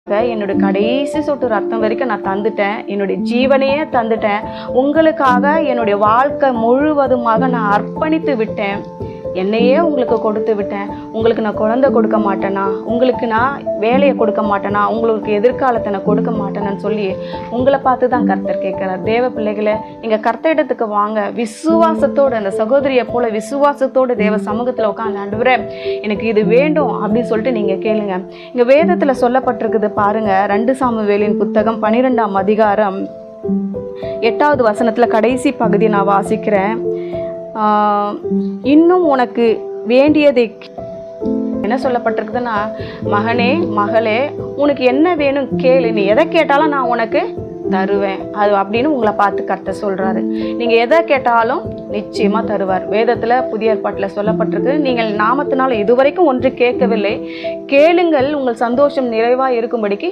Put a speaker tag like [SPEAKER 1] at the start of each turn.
[SPEAKER 1] என்னுடைய கடைசி சொட்டு ரத்தம் வரைக்கும் நான் தந்துட்டேன். என்னுடைய ஜீவனையே தந்துட்டேன். உங்களுக்காக என்னுடைய வாழ்க்கை முழுவதுமாக நான் அர்ப்பணித்து விட்டேன். என்னையே உங்களுக்கு கொடுத்து விட்டேன். உங்களுக்கு நான் குழந்தை கொடுக்க மாட்டேனா, உங்களுக்கு நான் வேலையை கொடுக்க மாட்டேனா, உங்களுக்கு எதிர்காலத்தை நான் கொடுக்க மாட்டேனான்னு சொல்லி உங்களை பார்த்து தான் கர்த்தர் கேட்குறார். தேவ பிள்ளைகளை, நீங்கள் கர்த்தரிடத்துக்கு வாங்க. விசுவாசத்தோடு, அந்த சகோதரியை போல விசுவாசத்தோடு தேவ சமூகத்தில் உட்காந்து, ஆண்டவரே எனக்கு இது வேண்டும் அப்படின்னு சொல்லிட்டு நீங்கள் கேளுங்க. இங்கே வேதத்தில் சொல்லப்பட்டிருக்குது பாருங்க. 2 சாமுவேலின் புத்தகம் 12ஆம் அதிகாரம் 8வது வசனத்தில் கடைசி பகுதி நான் வாசிக்கிறேன். இன்னும் உனக்கு வேண்டியதை என்ன சொல்லப்பட்டிருக்குதுன்னா, மகனே மகளே, உனக்கு என்ன வேணும் கேளு, நீ எதை கேட்டாலும் நான் உனக்கு தருவேன் அது அப்படின்னு உங்களை பார்த்து கர்த்தர் சொல்றாரு. நீங்க எதை கேட்டாலும் நிச்சயமா தருவார். வேதத்துல புதிய ஏற்பாட்டில் சொல்லப்பட்டிருக்கு, நீங்கள் நாமத்தினால இதுவரைக்கும் ஒன்று கேட்கவில்லை, கேளுங்கள் உங்கள் சந்தோஷம் நிறைவா இருக்கும்படிக்கு